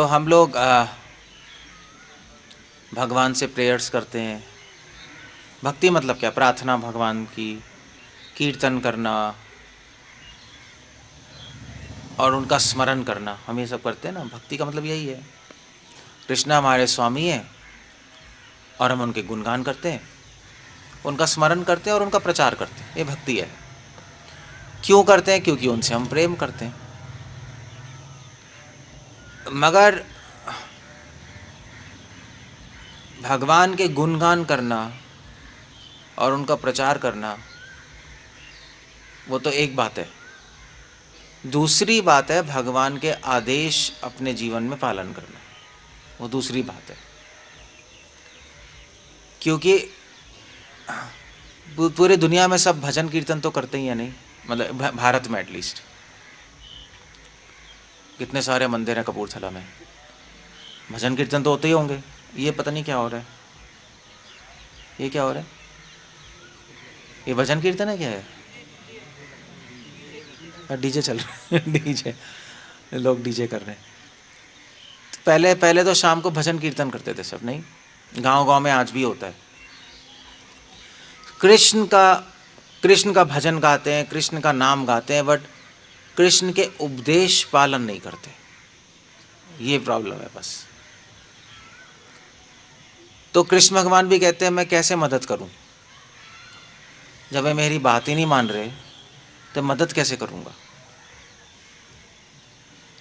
हम लोग भगवान से प्रेयर्स करते हैं। भक्ति मतलब क्या? प्रार्थना भगवान की, कीर्तन करना और उनका स्मरण करना, हम ये सब करते हैं ना। भक्ति का मतलब यही है। कृष्ण हमारे स्वामी हैं और हम उनके गुणगान करते हैं, उनका स्मरण करते हैं और उनका प्रचार करते हैं। ये भक्ति है। क्यों करते हैं? क्योंकि उनसे हम प्रेम करते हैं। मगर भगवान के गुणगान करना और उनका प्रचार करना वो तो एक बात है। दूसरी बात है भगवान के आदेश अपने जीवन में पालन करना, वो दूसरी बात है। क्योंकि पूरे दुनिया में सब भजन कीर्तन तो करते ही हैं नहीं, मतलब भारत में एटलीस्ट कितने सारे मंदिर हैं कपूरथला में, भजन कीर्तन तो होते ही होंगे। ये पता नहीं क्या हो रहा है, ये क्या हो रहा है? ये भजन कीर्तन है क्या है? डीजे चल रहा है डीजे, लोग डीजे कर रहे हैं। पहले पहले तो शाम को भजन कीर्तन करते थे सब, नहीं? गांव गांव में आज भी होता है। कृष्ण का भजन गाते हैं, कृष्ण का नाम गाते हैं, बट कृष्ण के उपदेश पालन नहीं करते। ये प्रॉब्लम है बस। तो कृष्ण भगवान भी कहते हैं मैं कैसे मदद करूं? जब वे मेरी बात ही नहीं मान रहे तो मदद कैसे करूंगा?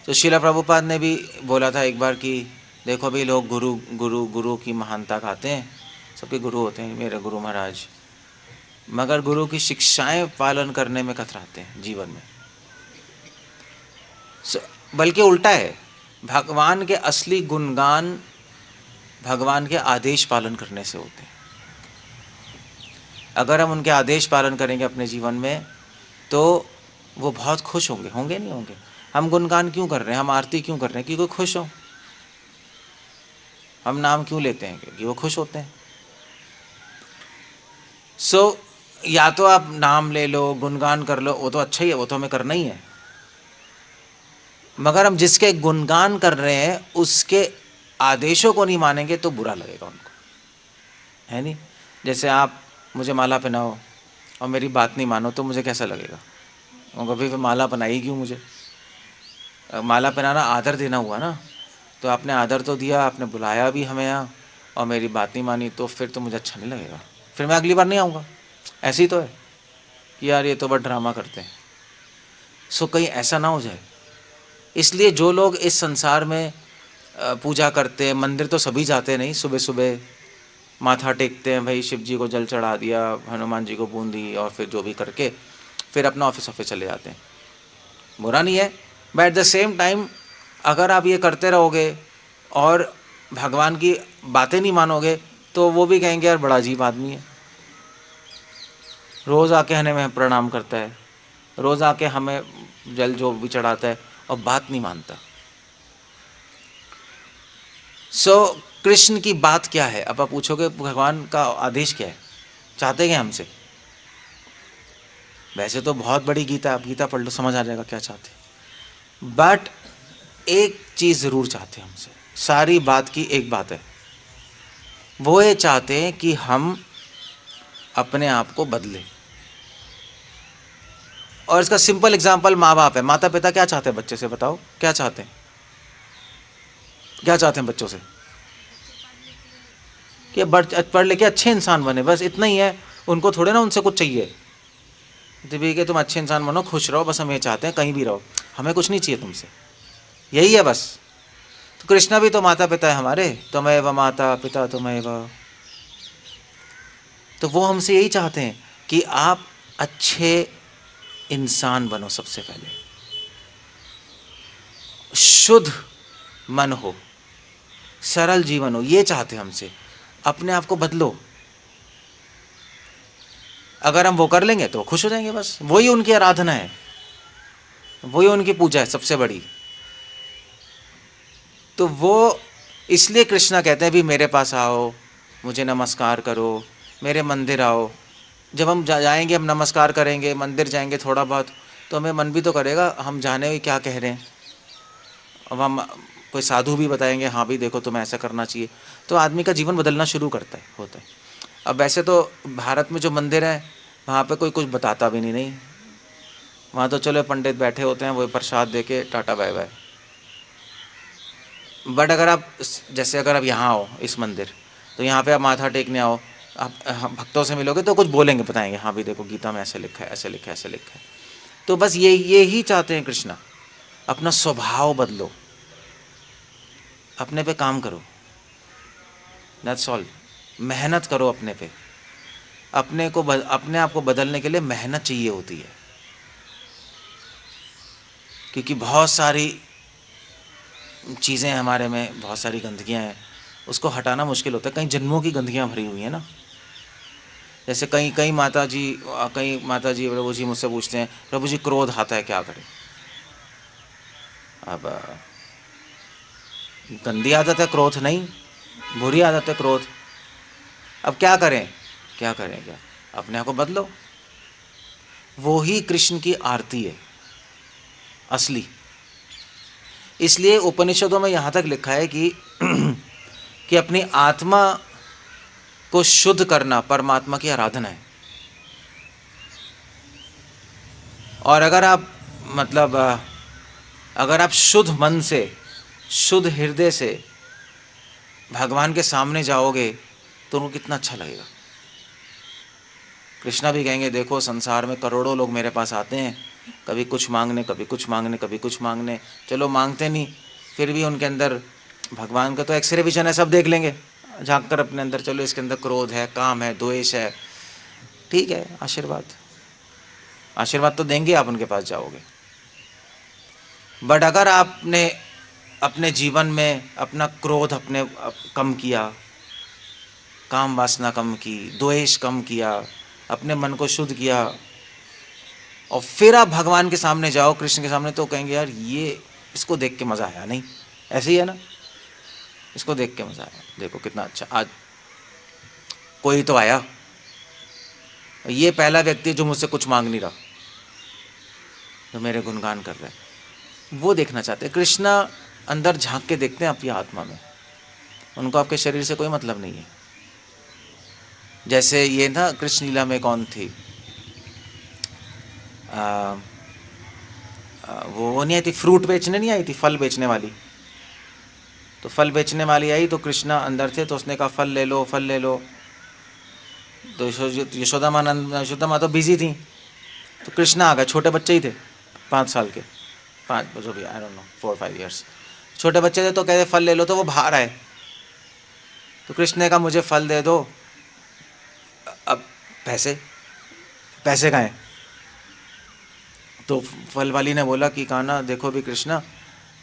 तो श्रील प्रभुपाद ने भी बोला था एक बार कि देखो भाई, लोग गुरु गुरु गुरु की महानता गाते हैं, सबके गुरु होते हैं, मेरे गुरु महाराज, मगर गुरु की शिक्षाएं पालन करने में कतराते हैं जीवन में। बल्कि उल्टा है, भगवान के असली गुणगान भगवान के आदेश पालन करने से होते हैं। अगर हम उनके आदेश पालन करेंगे अपने जीवन में तो वो बहुत खुश होंगे। होंगे नहीं होंगे? हम गुणगान क्यों कर रहे हैं, हम आरती क्यों कर रहे हैं? क्योंकि खुश हो। हम नाम क्यों लेते हैं? क्योंकि वो खुश होते हैं। या तो आप नाम ले लो, गुणगान कर लो, वो तो अच्छा ही है, वो तो हमें करना ही है। मगर हम जिसके गुणगान कर रहे हैं उसके आदेशों को नहीं मानेंगे तो बुरा लगेगा उनको, है नहीं? जैसे आप मुझे माला पहनाओ और मेरी बात नहीं मानो तो मुझे कैसा लगेगा? कभी फिर माला पहनाई क्यों मुझे? माला पहनाना आदर देना हुआ ना। तो आपने आदर तो दिया, आपने बुलाया भी हमें यहाँ, और मेरी बात नहीं मानी तो फिर तो मुझे अच्छा नहीं लगेगा, फिर मैं अगली बार नहीं आऊँगा। ऐसे ही तो है कि यार ये तो बड़ा ड्रामा करते हैं। कहीं ऐसा ना हो जाए। इसलिए जो लोग इस संसार में पूजा करते हैं, मंदिर तो सभी जाते नहीं, सुबह सुबह माथा टेकते हैं, भाई शिव जी को जल चढ़ा दिया, हनुमान जी को बूंदी, और फिर जो भी करके फिर अपना ऑफिस चले जाते हैं। बुरा नहीं है, but at the same time अगर आप ये करते रहोगे और भगवान की बातें नहीं मानोगे तो वो भी कहेंगे यार बड़ा अजीब आदमी है, रोज़ आके हमें प्रणाम करता है, रोज़ आके हमें जल जो भी चढ़ाता है और बात नहीं मानता। कृष्ण की बात क्या है? अब आप पूछोगे भगवान का आदेश क्या है, चाहते क्या हमसे? वैसे तो बहुत बड़ी गीता, आप गीता पढ़ लो समझ आ जाएगा क्या चाहते। बट एक चीज़ ज़रूर चाहते हैं हमसे, सारी बात की एक बात है, वो ये चाहते हैं कि हम अपने आप को बदलें। और इसका सिंपल एग्जांपल माँ बाप है। माता पिता क्या चाहते हैं बच्चे से? बताओ क्या चाहते हैं? क्या चाहते हैं बच्चों से? कि पढ़ लेके अच्छे इंसान बने, बस इतना ही है। उनको थोड़े ना उनसे कुछ चाहिए, तो भी कि तुम अच्छे इंसान बनो, खुश रहो, बस हम ये चाहते हैं, कहीं भी रहो, हमें कुछ नहीं चाहिए तुमसे, यही है बस। तो कृष्णा भी तो माता पिता है हमारे, त्वमेव माता पिता त्वमेव। तो वो हमसे यही चाहते हैं कि आप अच्छे इंसान बनो, सबसे पहले शुद्ध मन हो, सरल जीवन हो, ये चाहते हैं हमसे। अपने आप को बदलो। अगर हम वो कर लेंगे तो खुश हो जाएंगे, बस वही उनकी आराधना है, वही उनकी पूजा है सबसे बड़ी। तो वो इसलिए कृष्णा कहते हैं भी मेरे पास आओ, मुझे नमस्कार करो, मेरे मंदिर आओ। जब हम जाएंगे, हम नमस्कार करेंगे, मंदिर जाएंगे थोड़ा बहुत, तो हमें मन भी तो करेगा हम जाने हुए क्या कह रहे हैं, अब हम कोई साधु भी बताएंगे, हाँ भी देखो तुम्हें ऐसा करना चाहिए, तो आदमी का जीवन बदलना शुरू करता है, होता है। अब वैसे तो भारत में जो मंदिर है वहाँ पे कोई कुछ बताता भी नहीं, वहाँ तो चलो पंडित बैठे होते हैं, वो प्रसाद दे के टाटा बाय बाय। बट अगर आप जैसे अगर आप यहाँ आओ इस मंदिर, तो यहाँ पे आप माथा टेकने आओ, आप भक्तों से मिलोगे तो कुछ बोलेंगे, बताएंगे, हाँ भी देखो गीता में ऐसे लिखा है, ऐसे लिखा है, ऐसे लिखा है। तो बस ये ही चाहते हैं कृष्णा, अपना स्वभाव बदलो, अपने पे काम करो, दैट्स ऑल। मेहनत करो अपने पे, अपने आप को बदलने के लिए मेहनत चाहिए होती है, क्योंकि बहुत सारी चीज़ें हमारे में, बहुत सारी गंदगियाँ हैं, उसको हटाना मुश्किल होता है। कई जन्मों की गंदगियाँ भरी हुई हैं ना। जैसे कई माता जी प्रभु जी मुझसे पूछते हैं, प्रभु जी क्रोध आता है क्या करें? अब गंदी आदत है क्रोध, नहीं बुरी आदत है क्रोध। अब क्या करें क्या? अपने आप को बदलो। वो ही कृष्ण की आरती है असली। इसलिए उपनिषदों में यहाँ तक लिखा है कि अपनी आत्मा को शुद्ध करना परमात्मा की आराधना है। और अगर आप शुद्ध मन से, शुद्ध हृदय से भगवान के सामने जाओगे तो उनको कितना अच्छा लगेगा। कृष्णा भी कहेंगे, देखो संसार में करोड़ों लोग मेरे पास आते हैं, कभी कुछ मांगने, कभी कुछ मांगने, कभी कुछ मांगने, चलो मांगते नहीं, फिर भी उनके अंदर भगवान का तो एक्सरे विजन है, सब देख लेंगे झांक कर अपने अंदर, चलो इसके अंदर क्रोध है, काम है, द्वेष है, ठीक है, आशीर्वाद तो देंगे, आप उनके पास जाओगे। बट अगर आपने अपने जीवन में अपना क्रोध कम किया, काम वासना कम की, द्वेष कम किया, अपने मन को शुद्ध किया, और फिर आप भगवान के सामने जाओ, कृष्ण के सामने, तो कहेंगे यार ये इसको देख के मज़ा आया। नहीं, ऐसे ही है ना, इसको देख के मज़ा आया, देखो कितना अच्छा, आज कोई तो आया, ये पहला व्यक्ति जो मुझसे कुछ मांग नहीं रहा, जो मेरे गुणगान कर रहा है, वो देखना चाहते हैं। कृष्णा अंदर झांक के देखते हैं आपकी आत्मा में, उनको आपके शरीर से कोई मतलब नहीं है। जैसे ये ना कृष्ण लीला में कौन थी, वो नहीं आई थी, फ्रूट बेचने नहीं आई थी, फल बेचने वाली। तो फल बेचने वाली आई तो कृष्णा अंदर थे, तो उसने कहा फल ले लो, फल ले लो। तो यशोदा माँ तो बिजी थी, तो कृष्णा आ गए, छोटे बच्चे ही थे, 5 साल के, 5 जो भी, आई डोंट नो, 4-5 ईयर्स, छोटे बच्चे थे। तो कहते फल ले लो, तो वो बाहर आए, तो कृष्ण ने कहा मुझे फल दे दो। अब पैसे कहाँ हैं? तो फल वाली ने बोला कि कहा ना, देखो भी कृष्णा,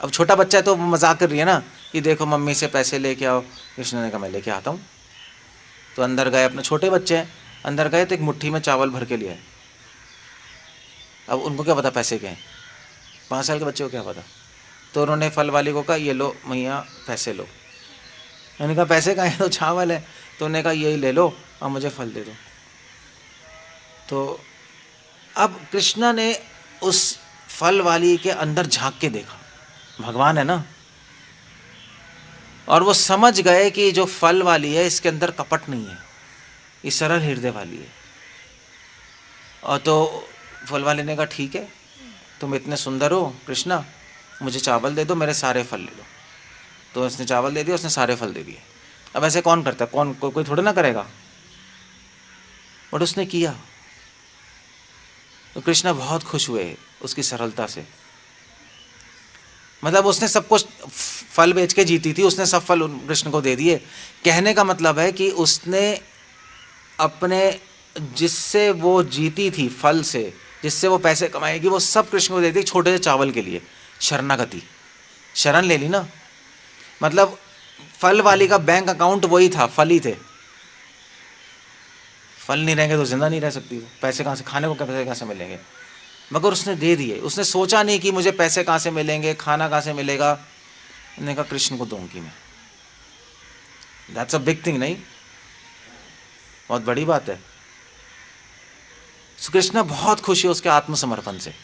अब छोटा बच्चा है तो मजाक कर रही है ना, कि देखो मम्मी से पैसे लेके आओ। कृष्ण ने कहा मैं लेके आता हूँ। तो अंदर गए, अपने छोटे बच्चे हैं, अंदर गए तो एक मुट्ठी में चावल भर के लिए आए। अब उनको क्या पता पैसे क्या हैं, 5 साल के बच्चे को क्या पता। तो उन्होंने फल वाली को कहा ये लो मैया पैसे लो। उन्होंने कहा पैसे कहाँ हैं, तो चावल है। तो उन्होंने कहा यही ले लो और मुझे फल दे दो। तो अब कृष्णा ने उस फल वाली के अंदर झांक के देखा, भगवान है ना, और वो समझ गए कि जो फल वाली है इसके अंदर कपट नहीं है, ये सरल हृदय वाली है। और तो फल वाले ने कहा ठीक है, तुम इतने सुंदर हो कृष्णा, मुझे चावल दे दो, मेरे सारे फल ले लो। तो उसने चावल दे दिया, उसने सारे फल दे दिए। अब ऐसे कौन करता है, कोई थोड़ा ना करेगा, बट उसने किया। तो कृष्णा बहुत खुश हुए उसकी सरलता से। मतलब उसने सब कुछ फल बेच के जीती थी, उसने सब फल कृष्ण को दे दिए। कहने का मतलब है कि उसने अपने, जिससे वो जीती थी फल से, जिससे वो पैसे कमाएगी, वो सब कृष्ण को दे दी छोटे से चावल के लिए। शरणागति, शरण ले ली ना। मतलब फल वाली का बैंक अकाउंट वही था, फल ही थे। फल नहीं रहेंगे तो जिंदा नहीं रह सकती वो, पैसे कहाँ से, खाने को पैसे कहाँ से मिलेंगे। मगर उसने दे दिए, उसने सोचा नहीं कि मुझे पैसे कहाँ से मिलेंगे, खाना कहाँ से मिलेगा। उन्होंने कहा कृष्ण को दूंगी मैं। दैट्स अ बिग थिंग, नहीं, बहुत बड़ी बात है। कृष्ण बहुत खुश है उसके आत्मसमर्पण से,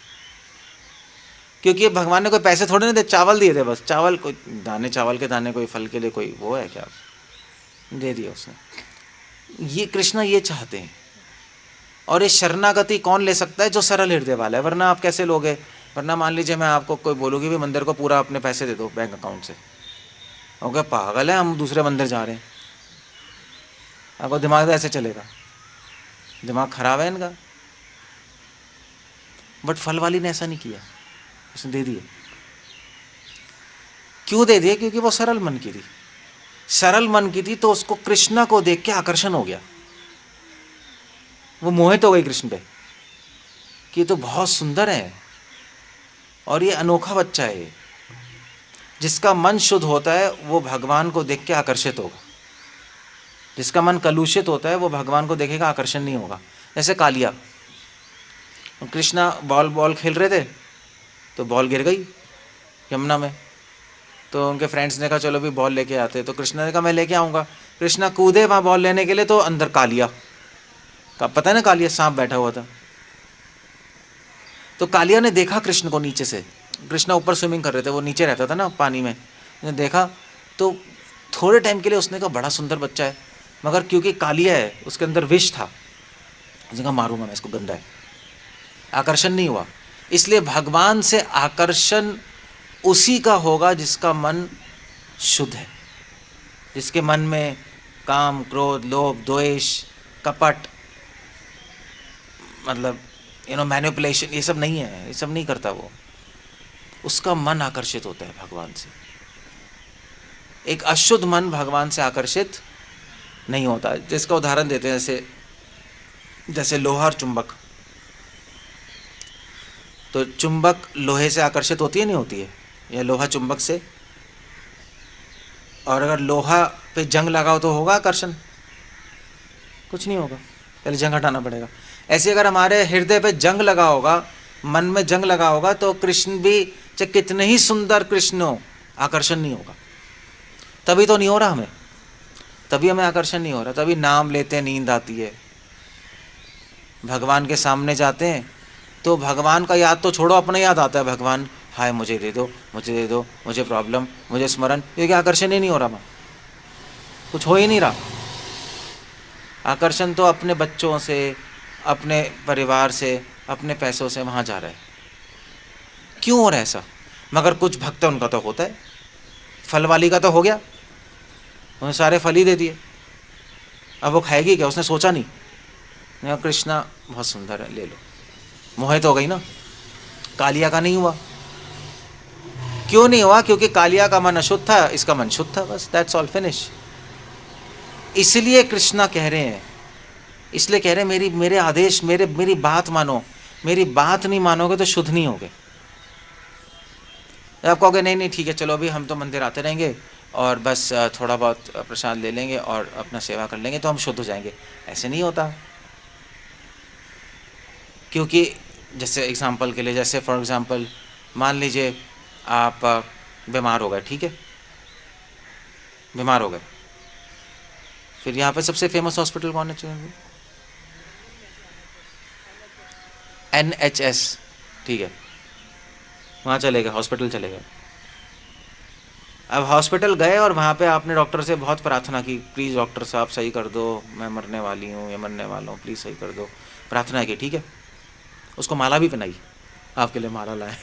क्योंकि भगवान ने कोई पैसे थोड़े नहीं दे, चावल दिए थे बस, चावल कोई दाने, चावल के दाने, कोई फल के लिए कोई वो है क्या, दे दिया उसने। ये कृष्णा ये चाहते हैं। और ये शरणागति कौन ले सकता है? जो सरल हृदय वाला है, वरना आप कैसे लोगे? वरना मान लीजिए मैं आपको कोई बोलूँगी भी मंदिर को पूरा अपने पैसे दे दो बैंक अकाउंट से, ओके पागल है, हम दूसरे मंदिर जा रहे हैं, आपको दिमाग ऐसे चलेगा? दिमाग खराब है इनका। बट फल वाली ने ऐसा नहीं किया, उसने दे दिए। क्यों दे दिए? क्योंकि वो सरल मन की थी। सरल मन की थी तो उसको कृष्णा को देख के आकर्षण हो गया, वो मोहित हो गई कृष्ण पे कि ये तो बहुत सुंदर है और ये अनोखा बच्चा है। जिसका मन शुद्ध होता है वो भगवान को देख के आकर्षित होगा, जिसका मन कलुषित होता है वो भगवान को देखेगा, आकर्षण नहीं होगा। जैसे कालिया, कृष्णा बॉल खेल रहे थे तो बॉल गिर गई यमुना में, तो उनके फ्रेंड्स ने कहा चलो भी बॉल लेके आते, तो कृष्णा ने कहा मैं लेके आऊँगा। कृष्णा कूदे वहाँ बॉल लेने के लिए, तो अंदर कालिया का, पता है ना कालिया सांप बैठा हुआ था, तो कालिया ने देखा कृष्ण को नीचे से, कृष्णा ऊपर स्विमिंग कर रहे थे, वो नीचे रहता था ना पानी में, उसने देखा तो थोड़े टाइम के लिए उसने कहा बड़ा सुंदर बच्चा है, मगर क्योंकि कालिया है उसके अंदर विष था, उसने कहा मारूंगा मैं इसको, गंदा है, आकर्षण नहीं हुआ। इसलिए भगवान से आकर्षण उसी का होगा जिसका मन शुद्ध है, जिसके मन में काम, क्रोध, लोभ, द्वेष, कपट, मतलब मैनिपुलेशन, ये सब नहीं है, ये सब नहीं करता वो, उसका मन आकर्षित होता है भगवान से। एक अशुद्ध मन भगवान से आकर्षित नहीं होता। जिसका उदाहरण देते हैं, जैसे लोहा और चुंबक, तो चुंबक लोहे से आकर्षित होती है नहीं होती है, या लोहा चुंबक से, और अगर लोहा पे जंग लगाओ तो होगा आकर्षण? कुछ नहीं होगा, पहले जंग हटाना पड़ेगा। ऐसे अगर हमारे हृदय पे जंग लगा होगा, मन में जंग लगा होगा, तो कृष्ण भी चाहे कितने ही सुंदर कृष्ण हो, आकर्षण नहीं होगा। तभी तो नहीं हो रहा हमें, तभी हमें आकर्षण नहीं हो रहा, तभी नाम लेते हैं नींद आती है। भगवान के सामने जाते हैं तो भगवान का याद तो छोड़ो, अपना याद आता है, भगवान हाय मुझे दे दो, मुझे दे दो, मुझे प्रॉब्लम, मुझे स्मरण, क्योंकि आकर्षण ही नहीं हो रहा, कुछ हो ही नहीं रहा। आकर्षण तो अपने बच्चों से, अपने परिवार से, अपने पैसों से वहाँ जा रहा है। क्यों हो रहा है ऐसा? मगर कुछ भक्त उनका तो होता है, फल वाली का तो हो गया, उन्हें सारे फल ही दे दिए, अब वो खाएगी क्या? उसने सोचा नहीं, कृष्णा बहुत सुंदर है, ले लो, मोहित हो गई ना। कालिया का नहीं हुआ, क्यों नहीं हुआ? क्योंकि कालिया का मन अशुद्ध था, इसका मन शुद्ध था, बस दैट्स ऑल, फिनिश। इसलिए कृष्णा कह रहे हैं, इसलिए कह रहे हैं मेरे आदेश, मेरी बात मानो, मेरी बात नहीं मानोगे तो शुद्ध नहीं होगे। आप कहोगे नहीं नहीं ठीक है, चलो अभी हम तो मंदिर आते रहेंगे और बस थोड़ा बहुत प्रसाद ले लेंगे और अपना सेवा कर लेंगे तो हम शुद्ध हो जाएंगे, ऐसे नहीं होता। क्योंकि जैसे एग्जाम्पल के लिए, जैसे फॉर एग्जाम्पल मान लीजिए आप बीमार हो गए, ठीक है, बीमार हो गए, फिर यहाँ पे सबसे फेमस हॉस्पिटल कौन है? NHS, ठीक है, वहाँ चले गए, हॉस्पिटल चले गए। अब हॉस्पिटल गए और वहाँ पे आपने डॉक्टर से बहुत प्रार्थना की, प्लीज़ डॉक्टर साहब सही कर दो, मैं मरने वाली हूँ या मरने वाला हूँ, प्लीज़ सही कर दो, प्रार्थना की, ठीक है। उसको माला भी पहनाई, आपके लिए माला लाए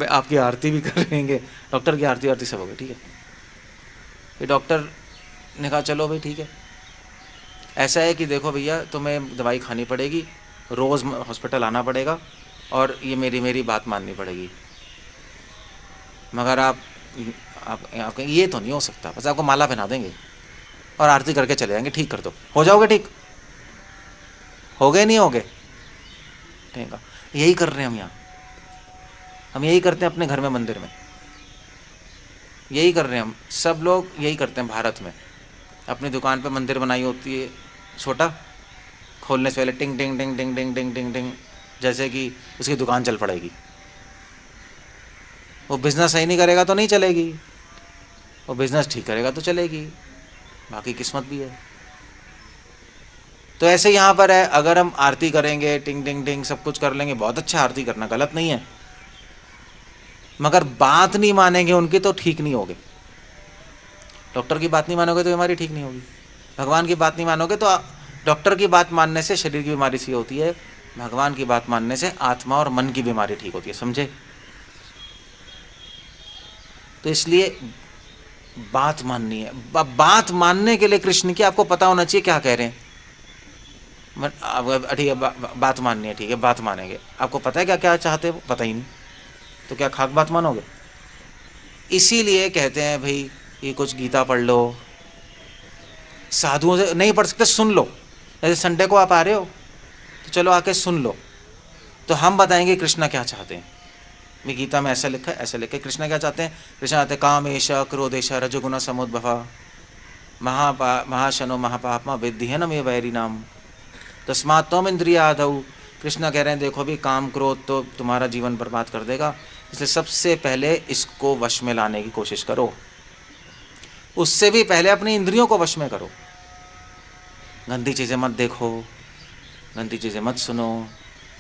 आपकी आरती भी करेंगे, डॉक्टर की आरती सब हो गई, ठीक है। फिर डॉक्टर ने कहा चलो भाई ठीक है, ऐसा है कि देखो भैया तुम्हें दवाई खानी पड़ेगी, रोज़ हॉस्पिटल आना पड़ेगा और ये मेरी बात माननी पड़ेगी, मगर आप ये तो नहीं हो सकता, बस आपको माला पहना देंगे और आरती करके चले जाएंगे, ठीक कर दो, हो जाओगे ठीक, हो गए नहीं हो गए, ठीक है। यही कर रहे हैं हम यहाँ, हम यही करते हैं अपने घर में, मंदिर में यही कर रहे हैं हम, सब लोग यही करते हैं। भारत में अपनी दुकान पे मंदिर बनाई होती है, छोटा, खोलने से पहले टिंग टिंग टिंग टिंग टिंग टिंग टिंग टिंग, जैसे कि उसकी दुकान चल पड़ेगी। वो बिज़नेस सही नहीं करेगा तो नहीं चलेगी, वो बिज़नेस ठीक करेगा तो चलेगी, बाकी किस्मत भी है। तो ऐसे यहाँ पर है, अगर हम आरती करेंगे, टिंग टिंग टिंग सब कुछ कर लेंगे, बहुत अच्छा, आरती करना गलत नहीं है, मगर बात नहीं मानेंगे उनकी तो ठीक नहीं होगे। डॉक्टर की बात नहीं मानोगे तो बीमारी ठीक नहीं होगी। भगवान की बात नहीं मानोगे तो डॉक्टर की बात मानने से शरीर की बीमारी सी होती है, भगवान की बात मानने से आत्मा और मन की बीमारी ठीक होती है, समझे? तो इसलिए बात माननी है। बात मानने के लिए कृष्ण की आपको पता होना चाहिए क्या कह रहे हैं। ठीक है, बात माननी है, ठीक है, बात मानेंगे। आपको पता है क्या क्या चाहते हो? पता ही नहीं, तो क्या खाक बात मानोगे? इसीलिए कहते हैं भाई ये कुछ गीता पढ़ लो, साधुओं से नहीं पढ़ सकते सुन लो। जैसे संडे को आप आ रहे हो तो चलो आके सुन लो, तो हम बताएंगे कृष्णा क्या चाहते हैं। मैं गीता में ऐसा लिखा है, ऐसा लिखा है। कृष्णा क्या चाहते हैं? कृष्णा चाहते हैं कामेश क्रोधेश रजोगुण समुद्भव महाशनो महापापमा विद्धिहन में वैरी नाम तस्मात् त्वम इंद्रियादौ। कृष्णा कह रहे हैं देखो भी काम क्रोध तो तुम्हारा जीवन बर्बाद कर देगा, इसलिए सबसे पहले इसको वश में लाने की कोशिश करो। उससे भी पहले अपनी इंद्रियों को वश में करो। गंदी चीज़ें मत देखो, गंदी चीज़ें मत सुनो,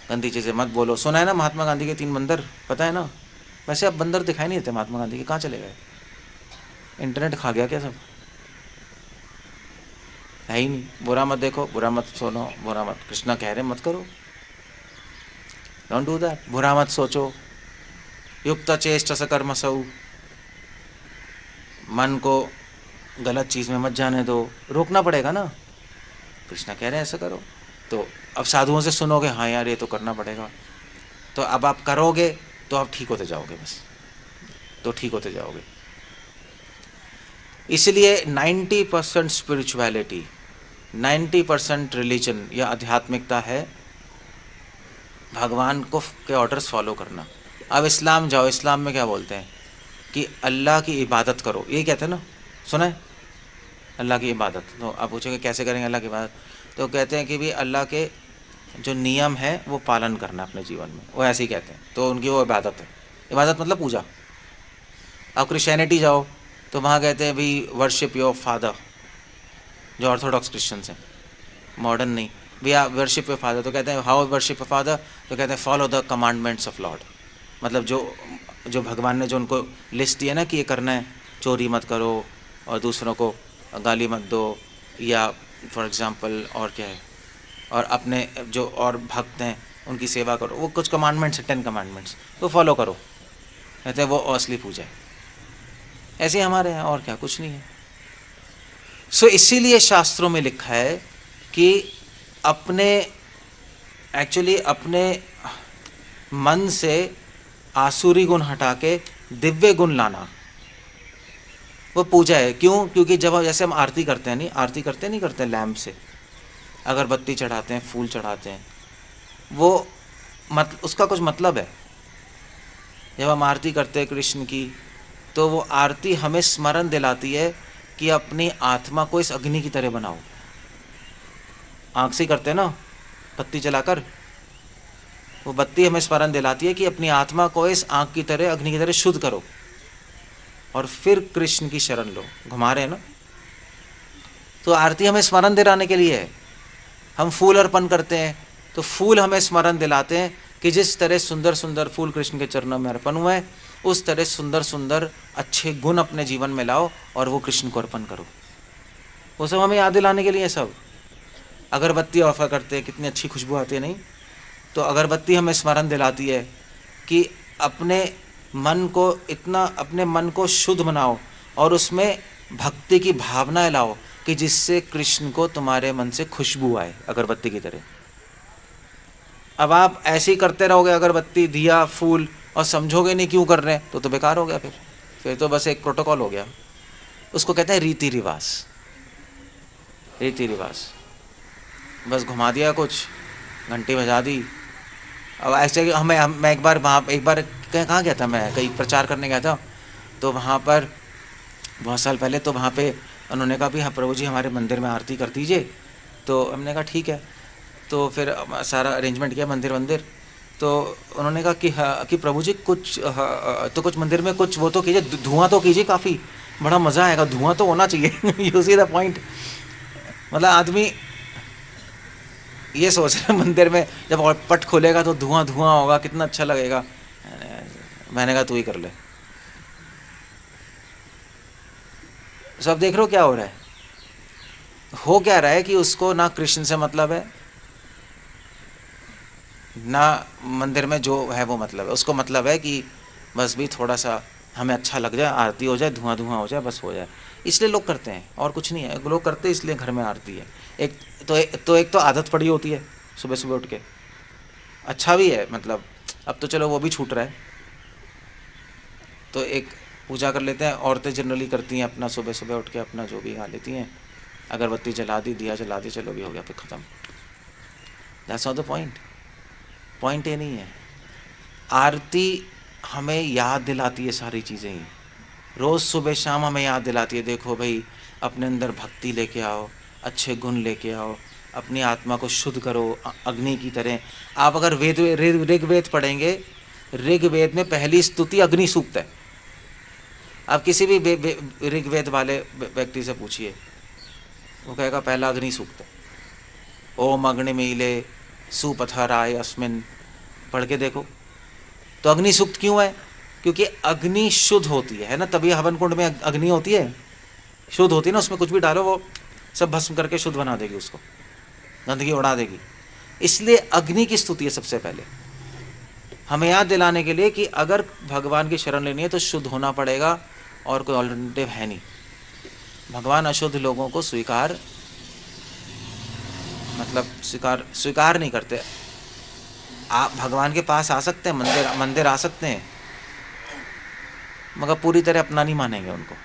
गंदी चीज़ें मत बोलो। सुना है ना महात्मा गांधी के 3 बंदर, पता है ना? वैसे अब बंदर दिखाई नहीं देते महात्मा गांधी के, कहाँ चले गए? इंटरनेट खा गया क्या सब? है ही नहीं। बुरा मत देखो, बुरा मत सुनो, बुरा मत, कृष्णा कह रहे मत करो, डोंट डू दैट। बुरा मत सोचो, युक्त चेष्ट कर्मसौ, मन को गलत चीज़ में मत जाने दो, रोकना पड़ेगा ना। कृष्णा कह रहे हैं ऐसा करो, तो अब साधुओं से सुनोगे, हाँ यार ये तो करना पड़ेगा, तो अब आप करोगे तो आप ठीक होते जाओगे, बस तो ठीक होते जाओगे। इसलिए 90% स्पिरिचुअलिटी, 90% रिलीजन या आध्यात्मिकता है भगवान को के ऑर्डर्स फॉलो करना। अब इस्लाम जाओ, इस्लाम में क्या बोलते हैं कि अल्लाह की इबादत करो, ये कहते हैं ना, सुना है? अल्लाह की इबादत। तो आप पूछोगे कैसे करेंगे अल्लाह की इबादत? तो कहते हैं कि भी अल्लाह के जो नियम है वो पालन करना अपने जीवन में, वो ऐसे ही कहते हैं, तो उनकी वो इबादत है। इबादत मतलब पूजा। आप क्रिश्चियनिटी जाओ तो वहाँ कहते हैं भी वर्शिप योर फादर, जो ऑर्थोडॉक्स क्रिश्चियंस हैं, मॉडर्न नहीं, we are worship your father. तो कहते हैं हाउ वर्शिप योर फादर? तो कहते हैं follow the commandments of Lord. मतलब जो भगवान ने जो उनको लिस्ट दी है ना कि ये करना है, चोरी मत करो और दूसरों को गाली मत दो, या फॉर एग्जांपल और क्या है, और अपने जो और भक्त हैं उनकी सेवा करो, वो कुछ कमांडमेंट्स है, 10 कमांडमेंट्स, तो फॉलो करो। कहते हैं वो असली पूजा है। ऐसे ही हमारे यहाँ और क्या, कुछ नहीं है। सो इसीलिए शास्त्रों में लिखा है कि अपने मन से आसुरी गुण हटा के दिव्य गुण लाना, वो पूजा है। क्यों? क्योंकि जब जैसे हम आरती करते हैं, नहीं आरती करते नहीं करते लैम्प से, अगरबत्ती चढ़ाते हैं, फूल चढ़ाते हैं, वो उसका कुछ मतलब है। जब हम आरती करते हैं कृष्ण की, तो वो आरती हमें स्मरण दिलाती है कि अपनी आत्मा को इस अग्नि की तरह बनाओ। आँख से करते हैं ना बत्ती जलाकर, वो बत्ती हमें स्मरण दिलाती है कि अपनी आत्मा को इस आँख की तरह, अग्नि की तरह शुद्ध करो, और फिर कृष्ण की शरण लो। घुमा रहे हैं ना, तो आरती हमें स्मरण दिलाने के लिए है। हम फूल अर्पण करते हैं तो फूल हमें स्मरण दिलाते हैं कि जिस तरह सुंदर सुंदर फूल कृष्ण के चरणों में अर्पण हुए हैं, उस तरह सुंदर सुंदर अच्छे गुण अपने जीवन में लाओ और वो कृष्ण को अर्पण करो। वो सब हमें याद दिलाने के लिए सब। अगरबत्ती ऑफर करते हैं, कितनी अच्छी खुशबू आती है, नहीं? तो अगरबत्ती हमें स्मरण दिलाती है कि अपने मन को शुद्ध बनाओ और उसमें भक्ति की भावनाएं लाओ कि जिससे कृष्ण को तुम्हारे मन से खुशबू आए, अगरबत्ती की तरह। अब आप ऐसे ही करते रहोगे, अगरबत्ती, दिया, फूल, और समझोगे नहीं क्यों कर रहे हैं, तो बेकार हो गया। फिर तो बस एक प्रोटोकॉल हो गया। उसको कहते हैं रीति रिवाज। रीति रिवाज, बस घुमा दिया, कुछ घंटी बजा दी। अब ऐसे मैं एक बार कहाँ गया था, मैं कहीं प्रचार करने गया था, तो वहाँ पर बहुत साल पहले, तो वहाँ पे उन्होंने कहा भी हाँ प्रभु जी हमारे मंदिर में आरती कर दीजिए। तो हमने कहा ठीक है, तो फिर सारा अरेंजमेंट किया मंदिर। तो उन्होंने कहा कि हाँ कि प्रभु जी कुछ तो कुछ मंदिर में कुछ वो तो कीजिए, धुआं तो कीजिए, काफ़ी बड़ा मज़ा आएगा, धुआं तो होना चाहिए। You see the point. मतलब आदमी ये सोच रहे मंदिर में जब पट खोलेगा तो धुआं होगा, कितना अच्छा लगेगा। मैंने कहा तू ही कर ले। सब देख रहे हो क्या हो रहा है? हो क्या रहा है कि उसको ना कृष्ण से मतलब है, ना मंदिर में जो है वो मतलब है। उसको मतलब है कि बस भी थोड़ा सा हमें अच्छा लग जाए, आरती हो जाए, धुआं धुआं हो जाए, बस हो जाए। इसलिए लोग करते हैं और कुछ नहीं है। लोग करते हैं इसलिए घर में आरती है। एक तो आदत पड़ी होती है सुबह सुबह उठ के। अच्छा भी है, मतलब अब तो चलो वो भी छूट रहा है। तो एक पूजा कर लेते हैं। औरतें जनरली करती हैं अपना सुबह सुबह उठ के अपना जो भी गा लेती हैं, अगरबत्ती जला दी, दिया जला दी, चलो भी हो गया, फिर ख़त्म। That's not the point. Point ये नहीं है। आरती हमें याद दिलाती है सारी चीज़ें ही। रोज़ सुबह शाम हमें याद दिलाती है, देखो भाई अपने अंदर भक्ति लेके आओ, अच्छे गुण लेके आओ, अपनी आत्मा को शुद्ध करो अग्नि की तरह। आप अगर ऋग्वेद पढ़ेंगे, ऋग्वेद में पहली स्तुति अग्नि सूक्त है। आप किसी भी ऋग्वेद वाले व्यक्ति से पूछिए, वो कहेगा पहला अग्नि सूक्त है। ओम अग्निमीले सुपथराय अस्मिन, पढ़ के देखो। तो अग्नि सूक्त क्यों है? क्योंकि अग्नि शुद्ध होती है ना, तभी हवन कुंड में अग्नि होती है, शुद्ध होती है ना। उसमें कुछ भी डालो वो सब भस्म करके शुद्ध बना देगी, उसको गंदगी उड़ा देगी। इसलिए अग्नि की स्तुति है सबसे पहले, हमें याद दिलाने के लिए कि अगर भगवान की शरण लेनी है तो शुद्ध होना पड़ेगा, और कोई ऑल्टरनेटिव है नहीं। भगवान अशुद्ध लोगों को स्वीकार स्वीकार नहीं करते। आप भगवान के पास आ सकते हैं, मंदिर आ सकते हैं, मगर पूरी तरह अपना नहीं मानेंगे उनको,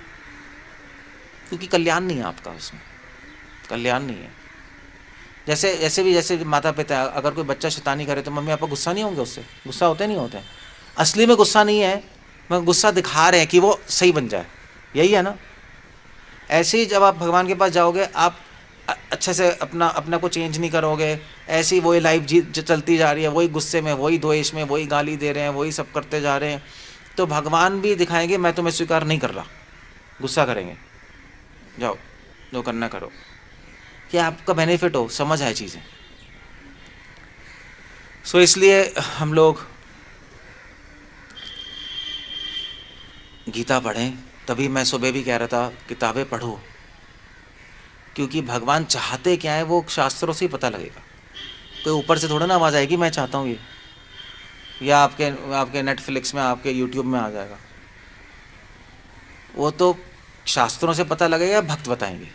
क्योंकि कल्याण नहीं है आपका, उसमें कल्याण नहीं है। जैसे माता पिता, अगर कोई बच्चा शैतानी करे तो मम्मी पापा गुस्सा नहीं होंगे उससे? गुस्सा होते नहीं होते? असली में गुस्सा नहीं है, मगर गुस्सा दिखा रहे हैं कि वो सही बन जाए, यही है ना। ऐसे ही जब आप भगवान के पास जाओगे, आप अच्छे से अपना को चेंज नहीं करोगे, ऐसी ही वही लाइफ चलती जा रही है, वही गुस्से में, वही द्वेष में, वही गाली दे रहे हैं, वही सब करते जा रहे हैं, तो भगवान भी दिखाएंगे मैं तुम्हें स्वीकार नहीं कर रहा, गुस्सा करेंगे, जाओ जो करना करो। क्या आपका बेनिफिट हो, समझ आए चीज़ें। सो इसलिए हम लोग गीता पढ़ें। तभी मैं सुबह भी कह रहा था किताबें पढ़ो, क्योंकि भगवान चाहते क्या है वो शास्त्रों से ही पता लगेगा। कोई ऊपर से थोड़ा ना आवाज़ आएगी मैं चाहता हूँ ये, या आपके नेटफ्लिक्स में, आपके यूट्यूब में आ जाएगा। वो तो शास्त्रों से पता लगेगा, भक्त बताएंगे,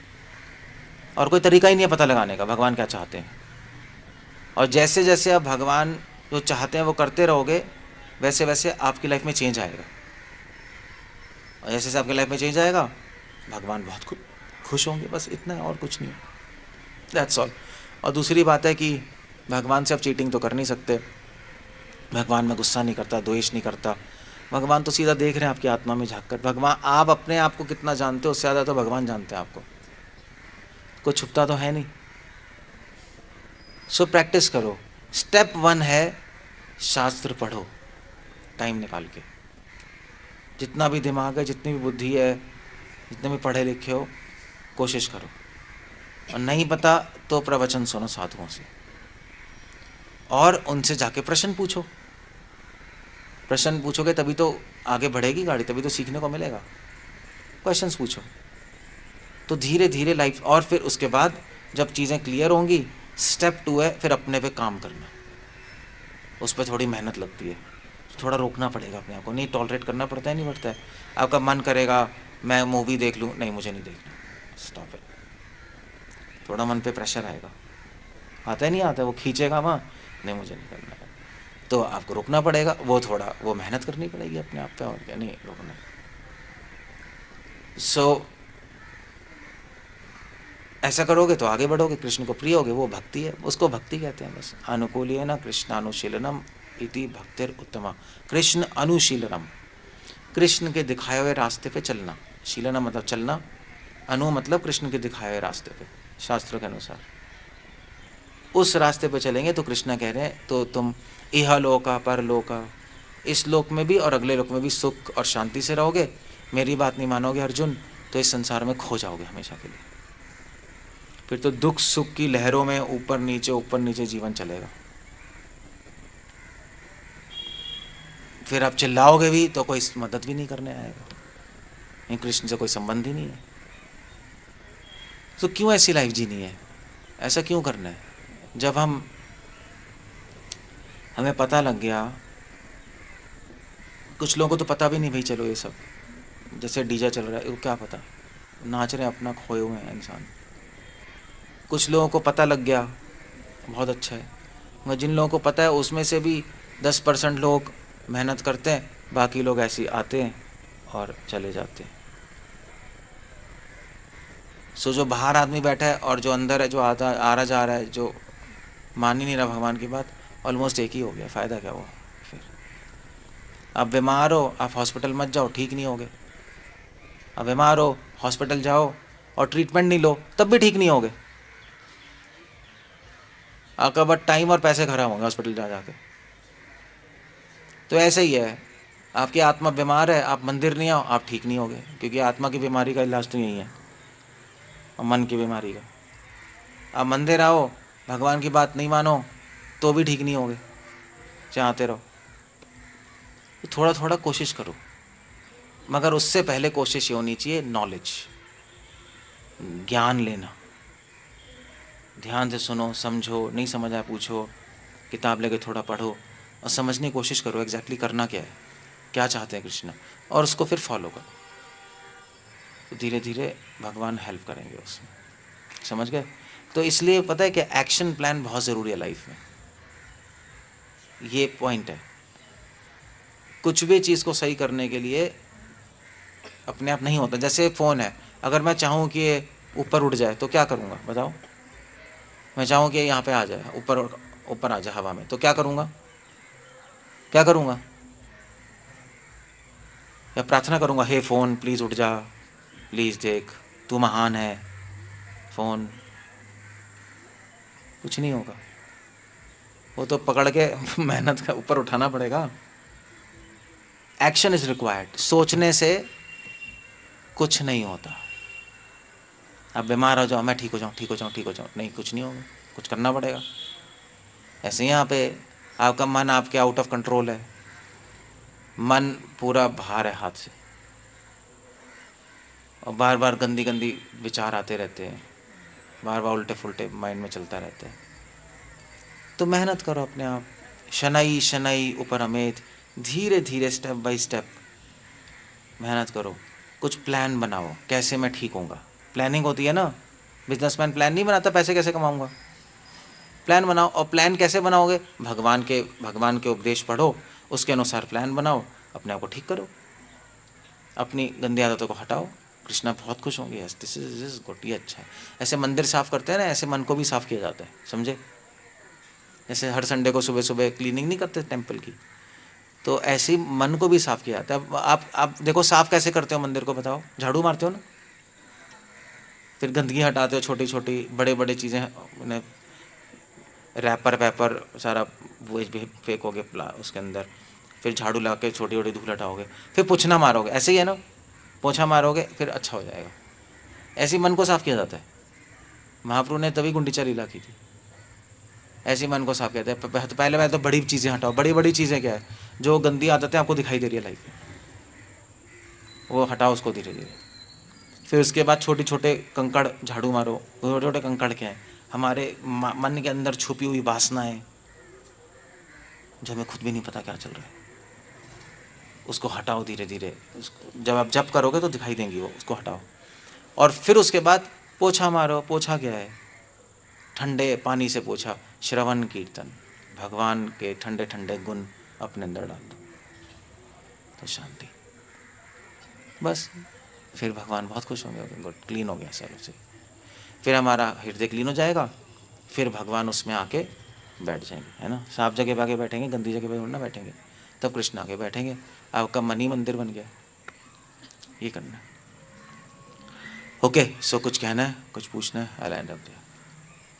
और कोई तरीका ही नहीं है पता लगाने का भगवान क्या चाहते हैं। और जैसे जैसे आप भगवान जो चाहते हैं वो करते रहोगे, वैसे वैसे आपकी लाइफ में चेंज आएगा, और जैसे जैसे आपकी लाइफ में चेंज आएगा भगवान बहुत खुश होंगे, बस इतना है और कुछ नहीं है। That's all. और दूसरी बात है कि भगवान से आप चीटिंग तो कर नहीं सकते। भगवान में गुस्सा नहीं करता, द्वेष नहीं करता। भगवान तो सीधा देख रहे हैं आपकी आत्मा में झाँक कर। भगवान, आप अपने आप को कितना जानते हो उससे ज़्यादा तो भगवान जानते हैं आपको, कुछ छुपता तो है नहीं। सो प्रैक्टिस करो। स्टेप 1 है शास्त्र पढ़ो टाइम निकाल के। जितना भी दिमाग है, जितनी भी बुद्धि है, जितने भी पढ़े लिखे हो, कोशिश करो। और नहीं पता तो प्रवचन सुनो साधुओं से, और उनसे जाके प्रश्न पूछो। प्रश्न पूछोगे तभी तो आगे बढ़ेगी गाड़ी, तभी तो सीखने को मिलेगा। क्वेश्चंस पूछो तो धीरे धीरे लाइफ। और फिर उसके बाद जब चीज़ें क्लियर होंगी, स्टेप 2 है फिर अपने पे काम करना। उस पर थोड़ी मेहनत लगती है, थोड़ा रोकना पड़ेगा अपने आप को। नहीं टॉलरेट करना पड़ता है, नहीं पड़ता है। आपका मन करेगा मैं मूवी देख लूँ, नहीं मुझे नहीं देखना, स्टॉप इट। थोड़ा मन पे प्रेशर आएगा, आता है नहीं आता है, वो खींचेगा वहाँ, नहीं मुझे नहीं करना है, तो आपको रोकना पड़ेगा। वो मेहनत करनी पड़ेगी अपने आप पे, और क्या, नहीं रोकना। सो ऐसा करोगे तो आगे बढ़ोगे, कृष्ण को प्रिय होगे, वो भक्ति है, उसको भक्ति कहते हैं बस। अनुकूल्येन कृष्णानुशीलनम इति भक्तिर उत्तमा। कृष्ण अनुशीलनम, कृष्ण के दिखाए हुए रास्ते पे चलना। शीलनम मतलब चलना, अनु मतलब कृष्ण के दिखाए हुए रास्ते पे, शास्त्रों के अनुसार उस रास्ते पे चलेंगे तो कृष्ण कह रहे हैं तो तुम इह लोका परलोका, इस लोक में भी और अगले लोक में भी सुख और शांति से रहोगे। मेरी बात नहीं मानोगे अर्जुन तो इस संसार में खो जाओगे हमेशा के लिए। फिर तो दुख सुख की लहरों में ऊपर नीचे जीवन चलेगा। फिर आप चिल्लाओगे भी तो कोई मदद भी नहीं करने आएगा, नहीं, कृष्ण से कोई संबंध ही नहीं है। तो क्यों ऐसी लाइफ जीनी है, ऐसा क्यों करना है? जब हमें पता लग गया, कुछ लोगों को तो पता भी नहीं भाई, चलो ये सब जैसे डीजे चल रहा है, वो क्या पता, नाच रहे हैं अपना, खोए हुए हैं इंसान। कुछ लोगों को पता लग गया, बहुत अच्छा है, मगर जिन लोगों को पता है उसमें से भी 10% लोग मेहनत करते हैं, बाकी लोग ऐसे ही आते हैं और चले जाते हैं। सो जो बाहर आदमी बैठा है और जो अंदर है, जो आता आ रहा जा रहा है, जो मान ही नहीं रहा भगवान की बात, ऑलमोस्ट एक ही हो गया। फ़ायदा क्या हुआ? फिर आप बीमार हो, आप हॉस्पिटल मत जाओ, ठीक नहीं होगे। आप बीमार हो, हॉस्पिटल जाओ और ट्रीटमेंट नहीं लो, तब भी ठीक नहीं होगे। आपका बस टाइम और पैसे खराब होंगे हॉस्पिटल जा जाके। तो ऐसे ही है, आपकी आत्मा बीमार है, आप मंदिर नहीं आओ, आप ठीक नहीं होगे, क्योंकि आत्मा की बीमारी का इलाज तो यही है, और मन की बीमारी का। आप मंदिर आओ, भगवान की बात नहीं मानो, तो भी ठीक नहीं होगे, चाहते रहो। तो थोड़ा थोड़ा कोशिश करो, मगर उससे पहले कोशिश ये होनी चाहिए नॉलेज, ज्ञान लेना। ध्यान से सुनो, समझो, नहीं समझ आया पूछो, किताब लेके थोड़ा पढ़ो और समझने की कोशिश करो एग्जैक्टली करना क्या है, क्या चाहते हैं कृष्ण, और उसको फिर फॉलो करो। तो धीरे धीरे भगवान हेल्प करेंगे उसमें, समझ गए? तो इसलिए पता है कि एक्शन प्लान बहुत ज़रूरी है लाइफ में, ये पॉइंट है। कुछ भी चीज़ को सही करने के लिए अपने आप नहीं होता। जैसे फ़ोन है, अगर मैं चाहूँ कि ये ऊपर उड़ जाए तो क्या करूँगा बताओ? मैं चाहूँ कि यहाँ पे आ जाए, ऊपर ऊपर आ जाए हवा में, तो क्या करूँगा? क्या करूँगा? या प्रार्थना करूँगा, हे फ़ोन प्लीज़ उठ जा, प्लीज़ देख, तू महान है फ़ोन? कुछ नहीं होगा, वो तो पकड़ के मेहनत का ऊपर उठाना पड़ेगा। Action is required. सोचने से कुछ नहीं होता। आप बीमार हो जाओ, मैं ठीक हो जाऊँ, ठीक हो जाऊँ, ठीक हो जाऊँ, नहीं, कुछ नहीं होगा, कुछ करना पड़ेगा। ऐसे यहाँ पे आपका मन आपके आउट ऑफ कंट्रोल है, मन पूरा बाहर है हाथ से, और बार बार गंदी गंदी विचार आते रहते हैं, बार बार उल्टे फुल्टे माइंड में चलता रहता है। तो मेहनत करो अपने आप, शनई शनई ऊपर अमेत, धीरे धीरे स्टेप बाय स्टेप मेहनत करो। कुछ प्लान बनाओ, कैसे मैं ठीक होऊंगा। प्लानिंग होती है ना, बिजनेसमैन प्लान नहीं बनाता पैसे कैसे कमाऊंगा। प्लान बनाओ, और प्लान कैसे बनाओगे? भगवान के उपदेश पढ़ो, उसके अनुसार प्लान बनाओ, अपने आप को ठीक करो, अपनी गंदी आदतों को हटाओ। कृष्णा बहुत खुश होंगे, यस दिस इज गुड, ये अच्छा है। ऐसे मंदिर साफ करते हैं ना, ऐसे मन को भी साफ किया जाता है, समझे? जैसे हर संडे को सुबह सुबह क्लीनिंग नहीं करते टेम्पल की, तो ऐसे ही मन को भी साफ किया जाता है। अब आप देखो साफ कैसे करते हो मंदिर को, बताओ? झाड़ू मारते हो ना, फिर गंदगी हटाते हो, छोटी छोटी बड़े बड़े चीज़ें उन्हें रैपर वैपर सारा वो फेंकोगे उसके अंदर, फिर झाड़ू लगा के छोटी छोटी धूल हटाओगे, फिर पोछना मारोगे, ऐसे ही है ना, पोछा मारोगे फिर अच्छा हो जाएगा। ऐसे ही मन को साफ किया जाता है। महाप्रभु ने तभी गुंडीचा लीला की थी, ऐसे ही मन को साफ किया जाता है। पहले तो बड़ी चीज़ें हटाओ। बड़ी बड़ी चीज़ें क्या है? जो गंदी आदतें आपको दिखाई दे रही है लाइफ में, वो हटाओ उसको धीरे धीरे। फिर उसके बाद छोटे छोटे कंकड़ झाड़ू मारो। छोटे छोटे कंकड़ क्या है? हमारे मन के अंदर छुपी हुई वासनाएं, जो हमें खुद भी नहीं पता क्या चल रहा है, उसको हटाओ धीरे धीरे। उसको जब आप जप करोगे तो दिखाई देंगी वो, उसको हटाओ। और फिर उसके बाद पोछा मारो। पोछा क्या है? ठंडे पानी से पोछा, श्रवण कीर्तन, भगवान के ठंडे ठंडे गुण अपने अंदर डाल दो, तो शांति। बस फिर भगवान बहुत खुश होंगे, गुड, क्लीन हो गया चलो से। फिर हमारा हृदय क्लीन हो जाएगा, फिर भगवान उसमें आके बैठ जाएंगे, है ना। साफ जगह पे आके बैठेंगे, गंदी जगह पे ना बैठेंगे, तब कृष्ण आके बैठेंगे। आपका मन ही मंदिर बन गया। ये करना है। ओके, सो कुछ कहना है, कुछ पूछना है? आई एंड अप देयर।